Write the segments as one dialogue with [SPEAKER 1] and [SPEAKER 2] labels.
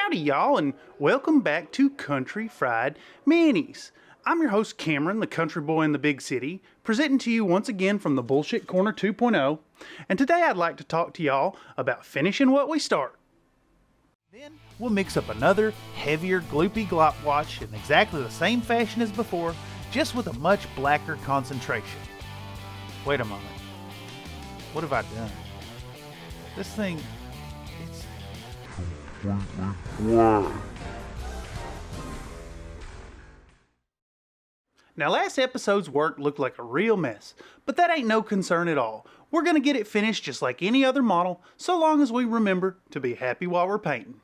[SPEAKER 1] Howdy y'all, and welcome back to Country Fried Minis. I'm your host Cameron, the country boy in the big city, presenting to you once again from the Bullshit Corner 2.0, and today I'd like to talk to y'all about finishing what we start. Then we'll mix up another heavier gloopy glop wash in exactly the same fashion as before, just with a much blacker concentration. Wait a moment. What have I done? This thing, it's... Now last episode's work looked like a real mess, but that ain't no concern at all. We're gonna get it finished just like any other model, so long as we remember to be happy while we're painting.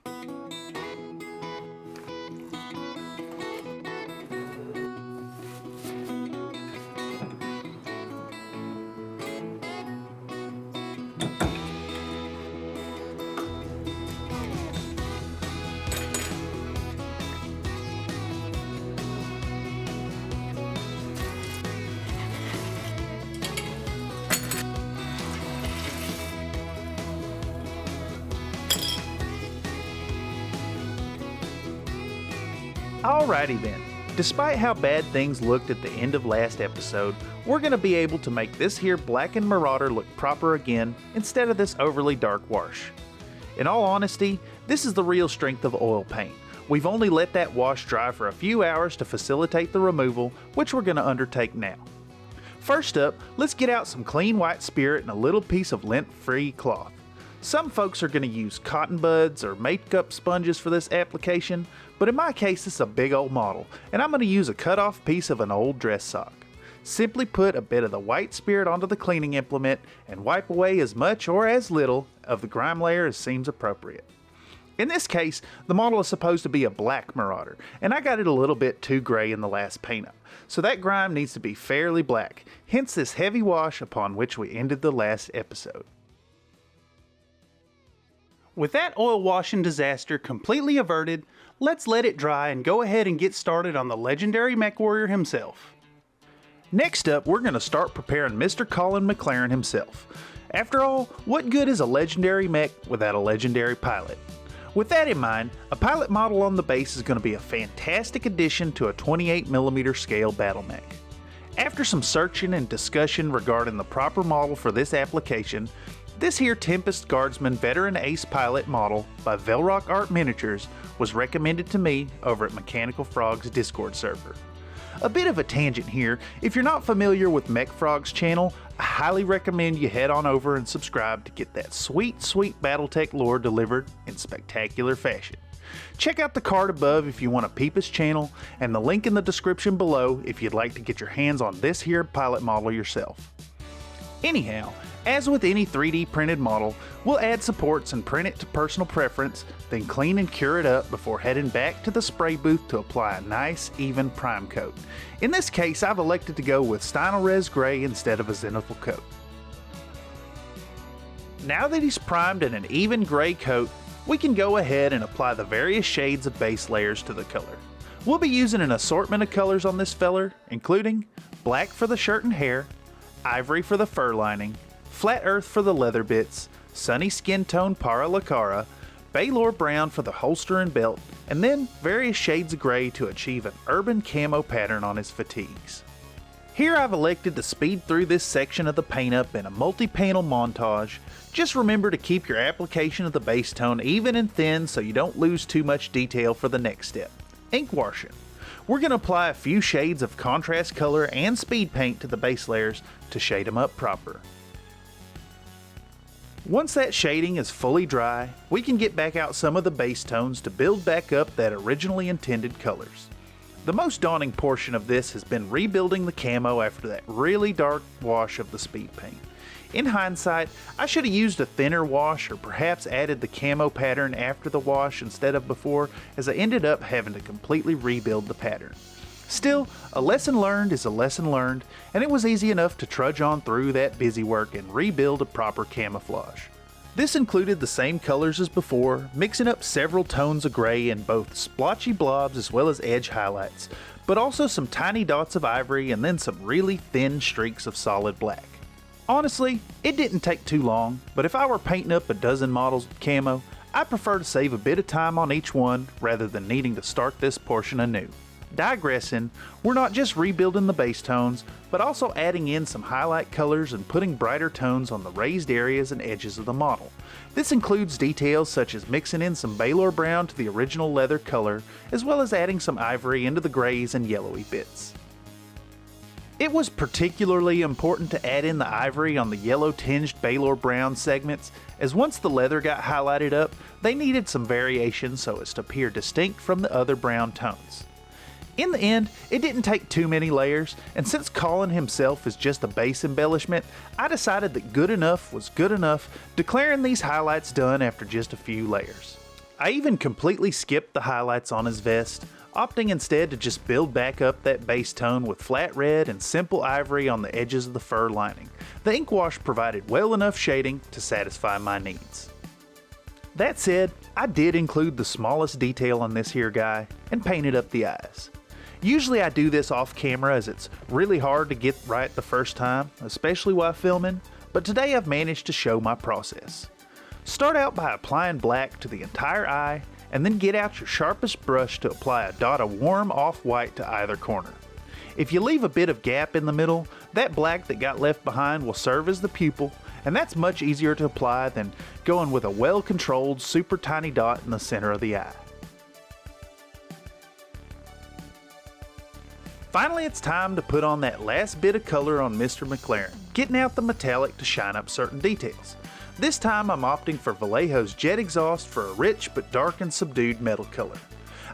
[SPEAKER 1] Alrighty then, despite how bad things looked at the end of last episode, we're going to be able to make this here blackened Marauder look proper again instead of this overly dark wash. In all honesty, this is the real strength of oil paint. We've only let that wash dry for a few hours to facilitate the removal, which we're going to undertake now. First up, let's get out some clean white spirit and a little piece of lint-free cloth. Some folks are going to use cotton buds or makeup sponges for this application, but in my case it's a big old model, and I'm going to use a cut-off piece of an old dress sock. Simply put a bit of the white spirit onto the cleaning implement and wipe away as much or as little of the grime layer as seems appropriate. In this case, the model is supposed to be a black Marauder, and I got it a little bit too gray in the last paint up, so that grime needs to be fairly black, hence this heavy wash upon which we ended the last episode. With that oil washing disaster completely averted, let's let it dry and go ahead and get started on the legendary mech warrior himself. Next up, we're going to start preparing Mr. Colin MacLaren himself. After all, what good is a legendary mech without a legendary pilot? With that in mind, a pilot model on the base is going to be a fantastic addition to a 28mm scale battle mech. After some searching and discussion regarding the proper model for this application, this here Tempest Guardsman Veteran Ace Pilot model by Velrock Art Miniatures was recommended to me over at Mechanical Frog's Discord server. A bit of a tangent here, if you're not familiar with Mech Frog's channel, I highly recommend you head on over and subscribe to get that sweet Battletech lore delivered in spectacular fashion. Check out the card above if you want to peep his channel, and the link in the description below if you'd like to get your hands on this here pilot model yourself. Anyhow, as with any 3D printed model, we'll add supports and print it to personal preference, then clean and cure it up before heading back to the spray booth to apply a nice, even prime coat. In this case, I've elected to go with Stynylrez Gray instead of a zenithal coat. Now that he's primed in an even gray coat, we can go ahead and apply the various shades of base layers to the color. We'll be using an assortment of colors on this feller, including black for the shirt and hair, ivory for the fur lining, flat earth for the leather bits, sunny skin tone para la cara, Baylor brown for the holster and belt, and then various shades of gray to achieve an urban camo pattern on his fatigues. Here I've elected to speed through this section of the paint up in a multi-panel montage. Just remember to keep your application of the base tone even and thin so you don't lose too much detail for the next step, ink washing. We're going to apply a few shades of contrast color and speed paint to the base layers to shade them up proper. Once that shading is fully dry, we can get back out some of the base tones to build back up that originally intended colors. The most daunting portion of this has been rebuilding the camo after that really dark wash of the speed paint. In hindsight, I should have used a thinner wash or perhaps added the camo pattern after the wash instead of before, as I ended up having to completely rebuild the pattern. Still, a lesson learned is a lesson learned, and it was easy enough to trudge on through that busy work and rebuild a proper camouflage. This included the same colors as before, mixing up several tones of gray in both splotchy blobs as well as edge highlights, but also some tiny dots of ivory and then some really thin streaks of solid black. Honestly, it didn't take too long, but if I were painting up a dozen models with camo, I prefer to save a bit of time on each one rather than needing to start this portion anew. Digressing, we're not just rebuilding the base tones, but also adding in some highlight colors and putting brighter tones on the raised areas and edges of the model. This includes details such as mixing in some Baylor brown to the original leather color, as well as adding some ivory into the grays and yellowy bits. It was particularly important to add in the ivory on the yellow tinged Baylor brown segments, as once the leather got highlighted up, they needed some variation so as to appear distinct from the other brown tones. In the end, it didn't take too many layers, and since Colin himself is just a base embellishment, I decided that good enough was good enough, declaring these highlights done after just a few layers. I even completely skipped the highlights on his vest, opting instead to just build back up that base tone with flat red and simple ivory on the edges of the fur lining. The ink wash provided well enough shading to satisfy my needs. That said, I did include the smallest detail on this here guy and painted up the eyes. Usually I do this off camera as it's really hard to get right the first time, especially while filming, but today I've managed to show my process. Start out by applying black to the entire eye, and then get out your sharpest brush to apply a dot of warm off-white to either corner. If you leave a bit of gap in the middle, that black that got left behind will serve as the pupil, and that's much easier to apply than going with a well-controlled super tiny dot in the center of the eye. Finally, it's time to put on that last bit of color on Mr. MacLaren, getting out the metallic to shine up certain details. This time I'm opting for Vallejo's jet exhaust for a rich but dark and subdued metal color.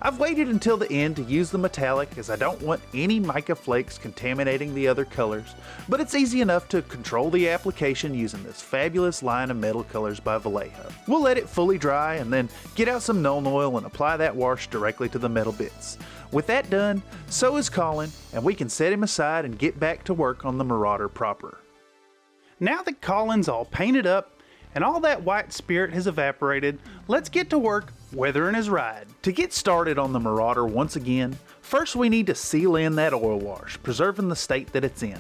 [SPEAKER 1] I've waited until the end to use the metallic as I don't want any mica flakes contaminating the other colors, but it's easy enough to control the application using this fabulous line of metal colors by Vallejo. We'll let it fully dry and then get out some Nuln Oil and apply that wash directly to the metal bits. With that done, so is Colin, and we can set him aside and get back to work on the Marauder proper. Now that Colin's all painted up and all that white spirit has evaporated, let's get to work weathering his ride. To get started on the Marauder once again, first we need to seal in that oil wash, preserving the state that it's in.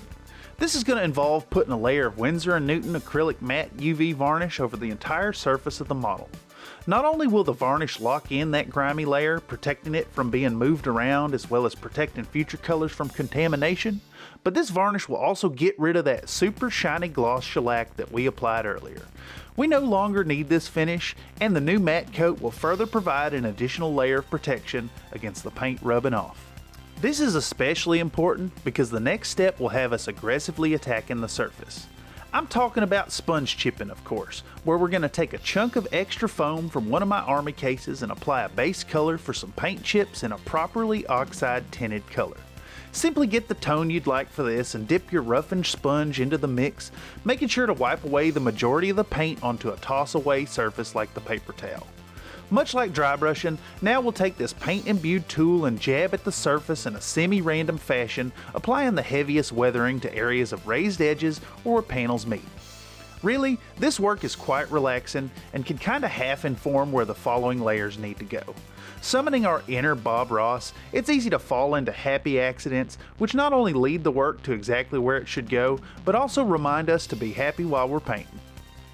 [SPEAKER 1] This is going to involve putting a layer of Winsor & Newton acrylic matte UV varnish over the entire surface of the model. Not only will the varnish lock in that grimy layer, protecting it from being moved around as well as protecting future colors from contamination, but this varnish will also get rid of that super shiny gloss shellac that we applied earlier. We no longer need this finish, and the new matte coat will further provide an additional layer of protection against the paint rubbing off. This is especially important because the next step will have us aggressively attacking the surface. I'm talking about sponge chipping, of course, where we're going to take a chunk of extra foam from one of my army cases and apply a base color for some paint chips in a properly oxide tinted color. Simply get the tone you'd like for this and dip your roughened sponge into the mix, making sure to wipe away the majority of the paint onto a toss-away surface like the paper towel. Much like dry brushing, now we'll take this paint-imbued tool and jab at the surface in a semi-random fashion, applying the heaviest weathering to areas of raised edges or where panels meet. Really, this work is quite relaxing and can kinda half-inform where the following layers need to go. Summoning our inner Bob Ross, it's easy to fall into happy accidents, which not only lead the work to exactly where it should go, but also remind us to be happy while we're painting.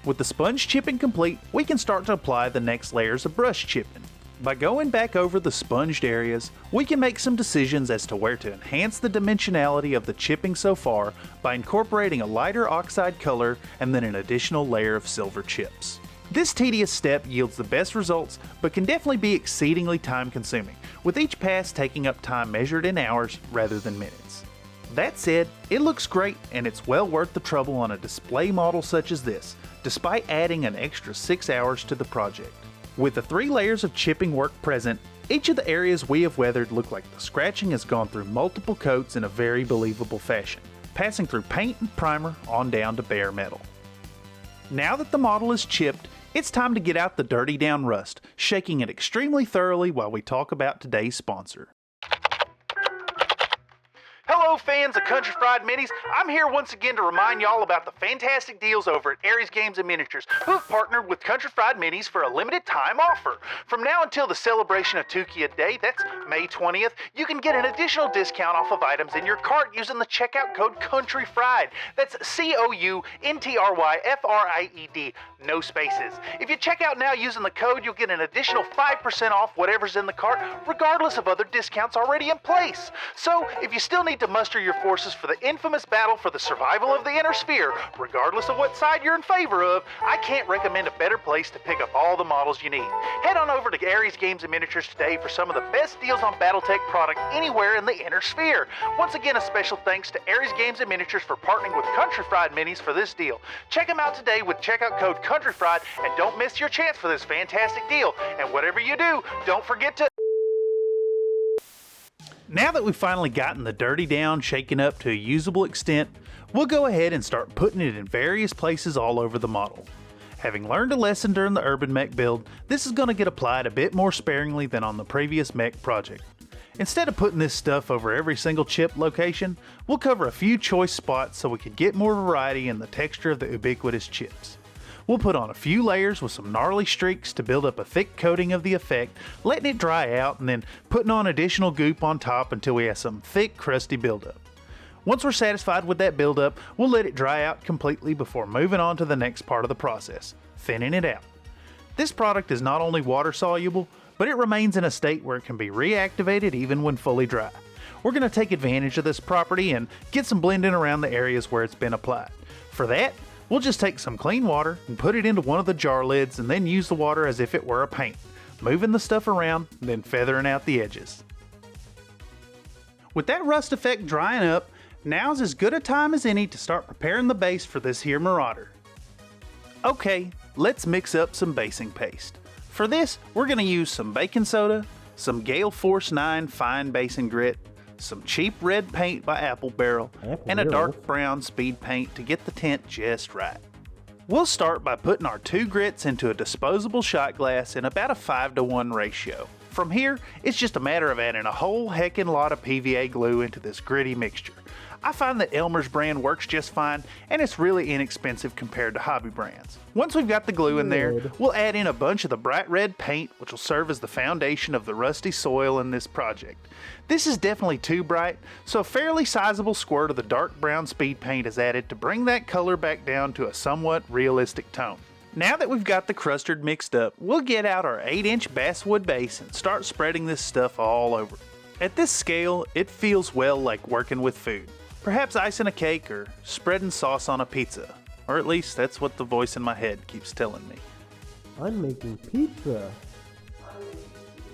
[SPEAKER 1] With the sponge chipping complete, we can start to apply the next layers of brush chipping. By going back over the sponged areas, we can make some decisions as to where to enhance the dimensionality of the chipping so far by incorporating a lighter oxide color and then an additional layer of silver chips. This tedious step yields the best results, but can definitely be exceedingly time consuming, with each pass taking up time measured in hours rather than minutes. That said, it looks great and it's well worth the trouble on a display model such as this, despite adding an extra 6 hours to the project. With the 3 layers of chipping work present, each of the areas we have weathered look like the scratching has gone through multiple coats in a very believable fashion, passing through paint and primer on down to bare metal. Now that the model is chipped, it's time to get out the dirty down rust, shaking it extremely thoroughly while we talk about today's sponsor. Hello fans of Country Fried Minis, I'm here once again to remind y'all about the fantastic deals over at Aries Games and Miniatures, who have partnered with Country Fried Minis for a limited time offer. From now until the celebration of Tukia Day, that's May 20th, you can get an additional discount off of items in your cart using the checkout code Country Fried. That's COUNTRYFRIED, no spaces. If you check out now using the code, you'll get an additional 5% off whatever's in the cart, regardless of other discounts already in place. So, if you still need to muster your forces for the infamous battle for the survival of the inner sphere, regardless of what side you're in favor of, I can't recommend a better place to pick up all the models you need. Head on over to Aries Games and Miniatures today for some of the best deals on Battletech product anywhere in the inner sphere. Once again, a special thanks to Aries Games and Miniatures for partnering with Country Fried Minis for this deal. Check them out today with checkout code Country Fried and don't miss your chance for this fantastic deal. And whatever you do, don't forget to... Now that we've finally gotten the dirty down shaken up to a usable extent, we'll go ahead and start putting it in various places all over the model. Having learned a lesson during the Urban Mech build, this is going to get applied a bit more sparingly than on the previous mech project. Instead of putting this stuff over every single chip location, we'll cover a few choice spots so we can get more variety in the texture of the ubiquitous chips. We'll put on a few layers with some gnarly streaks to build up a thick coating of the effect, letting it dry out and then putting on additional goop on top until we have some thick crusty buildup. Once we're satisfied with that buildup, we'll let it dry out completely before moving on to the next part of the process, thinning it out. This product is not only water soluble, but it remains in a state where it can be reactivated even when fully dry. We're going to take advantage of this property and get some blending around the areas where it's been applied. For that, we'll just take some clean water and put it into one of the jar lids and then use the water as if it were a paint, moving the stuff around and then feathering out the edges. With that rust effect drying up, now's as good a time as any to start preparing the base for this here Marauder. Okay, let's mix up some basing paste. For this, we're going to use some baking soda, some Gale Force 9 fine basing grit, some cheap red paint by Apple Barrel, and a dark brown speed paint to get the tint just right. We'll start by putting our 2 grits into a disposable shot glass in about a 5:1 ratio. From here, it's just a matter of adding a whole heckin' lot of PVA glue into this gritty mixture. I find that Elmer's brand works just fine, and it's really inexpensive compared to hobby brands. Once we've got the glue in there, we'll add in a bunch of the bright red paint, which will serve as the foundation of the rusty soil in this project. This is definitely too bright, so a fairly sizable squirt of the dark brown speed paint is added to bring that color back down to a somewhat realistic tone. Now that we've got the custard mixed up, we'll get out our 8-inch basswood base and start spreading this stuff all over. At this scale, it feels well like working with food. Perhaps icing a cake or spreading sauce on a pizza. Or at least that's what the voice in my head keeps telling me.
[SPEAKER 2] I'm making pizza.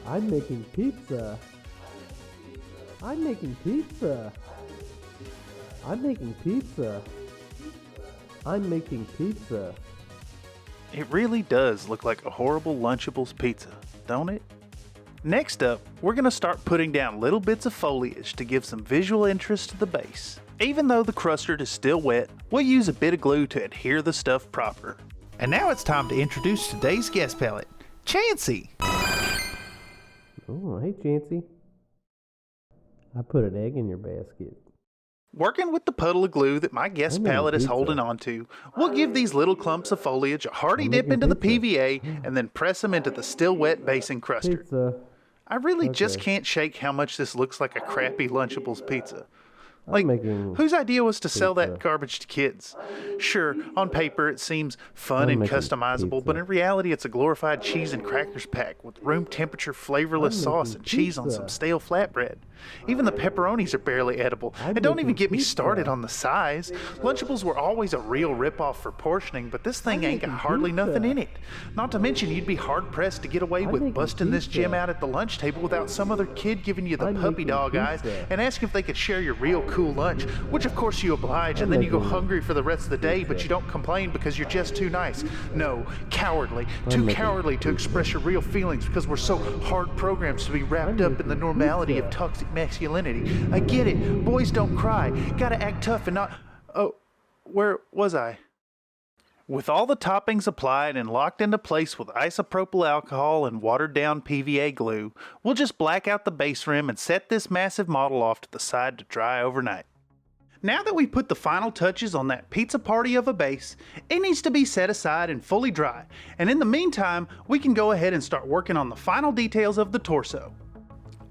[SPEAKER 2] I'm making pizza. I'm making pizza. I'm making pizza. I'm making pizza.
[SPEAKER 1] It really does look like a horrible Lunchables pizza, don't it? Next up, we're going to start putting down little bits of foliage to give some visual interest to the base. Even though the custard is still wet, we'll use a bit of glue to adhere the stuff proper. And now it's time to introduce today's guest palette, Chansey!
[SPEAKER 2] Oh, hey Chansey. I put an egg in your basket.
[SPEAKER 1] Working with the puddle of glue that my guest palette is holding onto, we'll give these little clumps of foliage a hearty dip into the PVA and then press them into the still wet basing custard. I really just can't shake how much this looks like a crappy Lunchables pizza. Like, whose idea was to sell that garbage to kids? Sure, on paper it seems fun and customizable, but in reality it's a glorified cheese and crackers pack with room temperature flavorless sauce and cheese on some stale flatbread. Even the pepperonis are barely edible, and don't even get me started on the size. Lunchables were always a real ripoff for portioning, but this thing ain't got hardly nothing in it. Not to mention you'd be hard-pressed to get away with busting this gem out at the lunch table without some other kid giving you the puppy dog eyes and asking if they could share your real cool lunch, which of course you oblige, and then you go hungry for the rest of the day, but you don't complain because you're just too nice. No, cowardly. Too cowardly to express your real feelings because we're so hard programmed to be wrapped up in the normality of toxic masculinity. I get it. Boys don't cry. Gotta act tough and not... Oh, where was I? With all the toppings applied and locked into place with isopropyl alcohol and watered down PVA glue, we'll just black out the base rim and set this massive model off to the side to dry overnight. Now that we've put the final touches on that pizza party of a base, it needs to be set aside and fully dry, and in the meantime, we can go ahead and start working on the final details of the torso.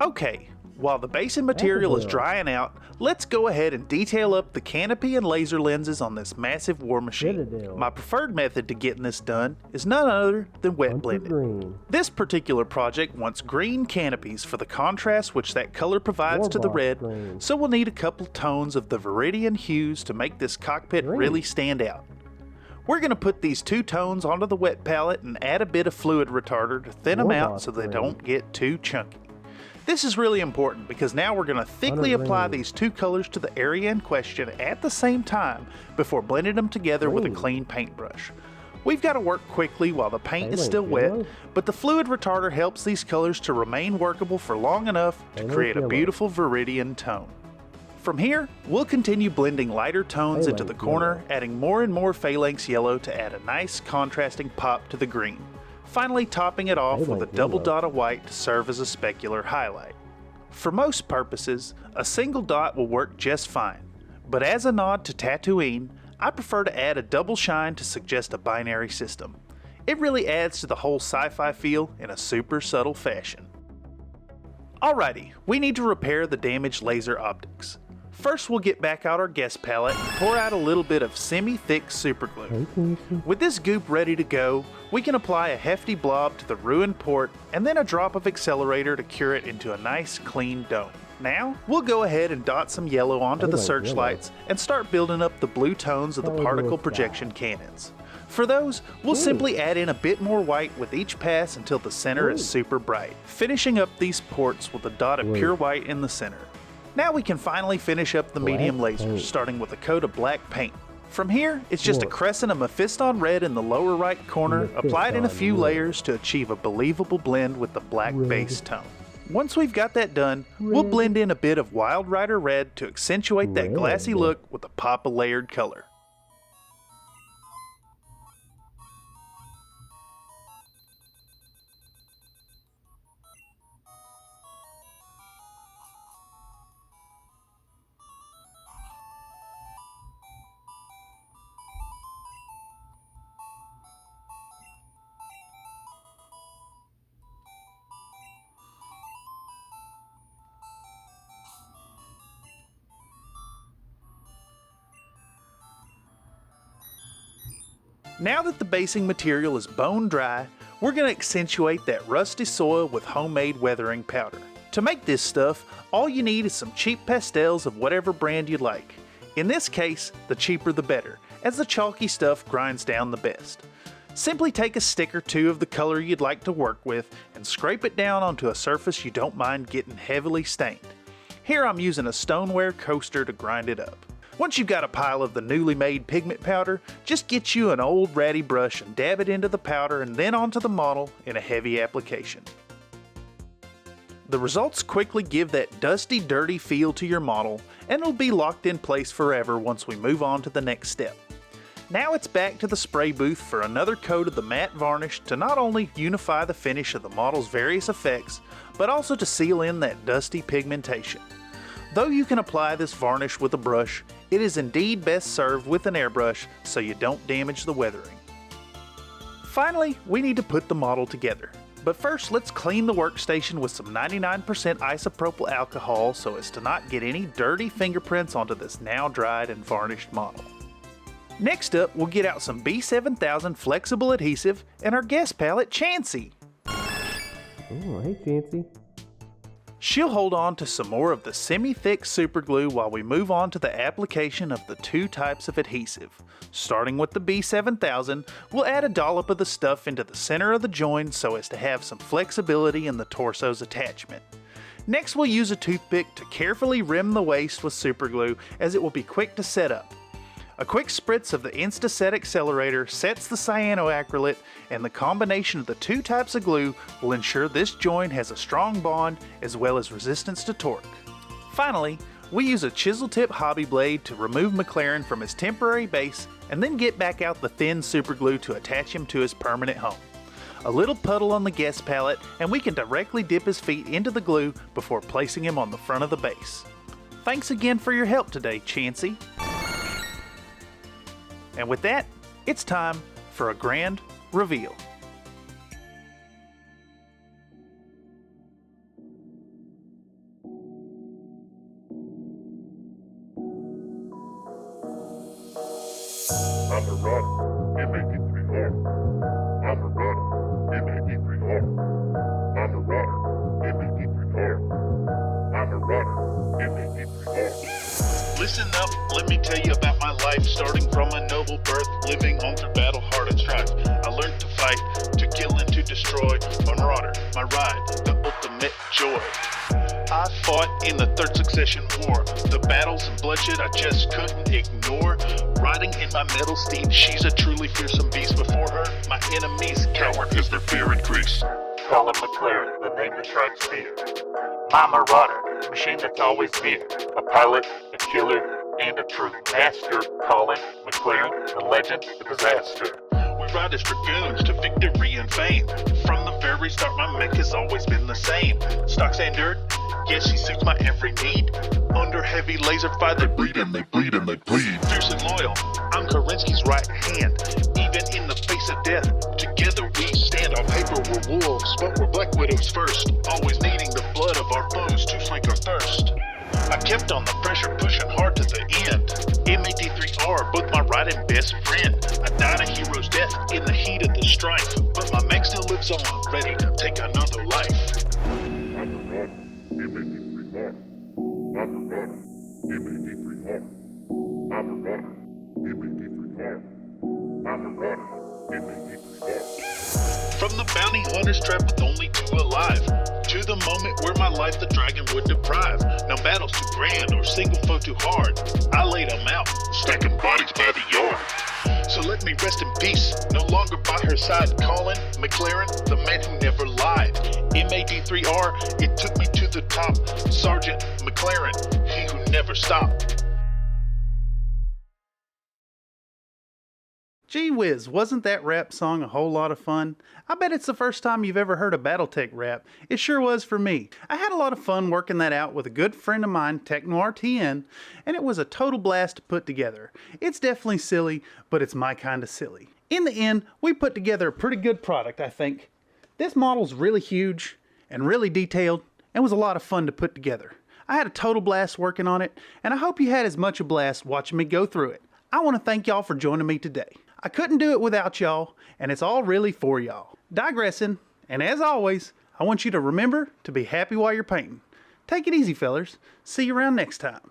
[SPEAKER 1] Okay, while the basing material is drying out, let's go ahead and detail up the canopy and laser lenses on this massive war machine. My preferred method to getting this done is none other than wet blending. This particular project wants green canopies for the contrast which that color provides to the red, so we'll need a couple tones of the Viridian hues to make this cockpit really stand out. We're going to put these two tones onto the wet palette and add a bit of fluid retarder to thin them out so they don't get too chunky. This is really important because now we're going to thickly apply these two colors to the area in question at the same time before blending them together with a clean paintbrush. We've got to work quickly while the paint is still wet, but the fluid retarder helps these colors to remain workable for long enough to create a beautiful Viridian tone. From here, we'll continue blending lighter tones into the corner, adding more and more phalanx yellow to add a nice contrasting pop to the green. Finally topping it off with a double dot of white to serve as a specular highlight. For most purposes, a single dot will work just fine, but as a nod to Tatooine, I prefer to add a double shine to suggest a binary system. It really adds to the whole sci-fi feel in a super subtle fashion. Alrighty, we need to repair the damaged laser optics. First, we'll get back out our guest palette and pour out a little bit of semi-thick superglue. With this goop ready to go, we can apply a hefty blob to the ruined port and then a drop of accelerator to cure it into a nice clean dome. Now, we'll go ahead and dot some yellow onto the searchlights and start building up the blue tones of the particle projection cannons. For those, we'll simply add in a bit more white with each pass until the center is super bright, finishing up these ports with a dot of pure white in the center. Now we can finally finish up the medium lasers, starting with a coat of black paint. From here, it's just a crescent of Mephiston red in the lower right corner, applied in a few layers to achieve a believable blend with the black base tone. Once we've got that done, we'll blend in a bit of Wild Rider red to accentuate that glassy look with a pop of layered color. Now that the basing material is bone dry, we're going to accentuate that rusty soil with homemade weathering powder. To make this stuff, all you need is some cheap pastels of whatever brand you like. In this case, the cheaper the better, as the chalky stuff grinds down the best. Simply take a stick or two of the color you'd like to work with and scrape it down onto a surface you don't mind getting heavily stained. Here I'm using a stoneware coaster to grind it up. Once you've got a pile of the newly made pigment powder, just get you an old ratty brush and dab it into the powder and then onto the model in a heavy application. The results quickly give that dusty, dirty feel to your model, and it'll be locked in place forever once we move on to the next step. Now it's back to the spray booth for another coat of the matte varnish to not only unify the finish of the model's various effects, but also to seal in that dusty pigmentation. Though you can apply this varnish with a brush, it is indeed best served with an airbrush so you don't damage the weathering. Finally, we need to put the model together. But first, let's clean the workstation with some 99% isopropyl alcohol so as to not get any dirty fingerprints onto this now dried and varnished model. Next up, we'll get out some B7000 flexible adhesive and our guest palette, Chansey.
[SPEAKER 2] Oh, hey Chansey.
[SPEAKER 1] She'll hold on to some more of the semi-thick superglue while we move on to the application of the two types of adhesive. Starting with the B7000, we'll add a dollop of the stuff into the center of the join so as to have some flexibility in the torso's attachment. Next, we'll use a toothpick to carefully rim the waist with superglue as it will be quick to set up. A quick spritz of the Instaset accelerator sets the cyanoacrylate, and the combination of the two types of glue will ensure this joint has a strong bond as well as resistance to torque. Finally, we use a chisel tip hobby blade to remove MacLaren from his temporary base and then get back out the thin super glue to attach him to his permanent home. A little puddle on the guest pallet, and we can directly dip his feet into the glue before placing him on the front of the base. Thanks again for your help today, Chansey. And with that, it's time for a grand reveal.
[SPEAKER 3] I'm a Marauder, MAD-3R. I'm a Marauder, MAD-3R. I'm a Marauder, MAD-3R. I'm a Marauder, MAD-3R.
[SPEAKER 1] Listen up, let me tell you about my life, starting from a noble birth, living on through battle, hard and strife. I learned to fight, to kill and to destroy. My Marauder, my ride, the ultimate joy. I fought in the Third Succession War. The battles and bloodshed I just couldn't ignore. Riding in my metal steed, she's a truly fearsome beast. Before her, my enemies cower
[SPEAKER 3] Coward, 'cause their fear increased.
[SPEAKER 4] Colin McLaren, the name that strikes fear. My Marauder, machine that's always near. A pilot, a killer, and a true master. Colin McLaren, the legend, the disaster.
[SPEAKER 1] We ride as dragoons to victory and fame. From the very start, my mech has always been the same. Stock standard, yes, she suits my every need. Under heavy laser fire, they
[SPEAKER 3] Bleed and they bleed and they bleed.
[SPEAKER 1] fiercely loyal. I'm Karinsky's right hand. Even in the face of death, together we stand. On paper we're wolves, but we're black widows first. Always needing the blood of our foes to slake our thirst. I kept on the pressure, pushing hard to the end. MAD-3R, both my right and best friend. I died a hero's death in the heat of the strife, but my mech still lives on, ready to take another life.
[SPEAKER 3] I'm a Marauder, MAD-3R. I'm a Marauder, MAD-3R. I'm a Marauder, MAD-3R. I'm a Marauder, MAD-3R.
[SPEAKER 1] From the bounty hunter's trap with only two alive, to the moment where my life the dragon would deprive. No battles too grand or single foe too hard. I laid them out,
[SPEAKER 3] Stacking bodies by the yard.
[SPEAKER 1] so let me rest in peace. No longer by her side, Colin McLaren, the man who never lied. MAD-3R, it took me to the top. Sergeant McLaren, he who never stopped. Gee whiz, wasn't that rap song a whole lot of fun? I bet it's the first time you've ever heard a Battletech rap. It sure was for me. I had a lot of fun working that out with a good friend of mine, TechNoirTN, and it was a total blast to put together. It's definitely silly, but it's my kind of silly. In the end, we put together a pretty good product, I think. This model's really huge and really detailed and was a lot of fun to put together. I had a total blast working on it, and I hope you had as much a blast watching me go through it. I want to thank y'all for joining me today. I couldn't do it without y'all, and it's all really for y'all. Digressing, and as always, I want you to remember to be happy while you're painting. Take it easy, fellers. See you around next time.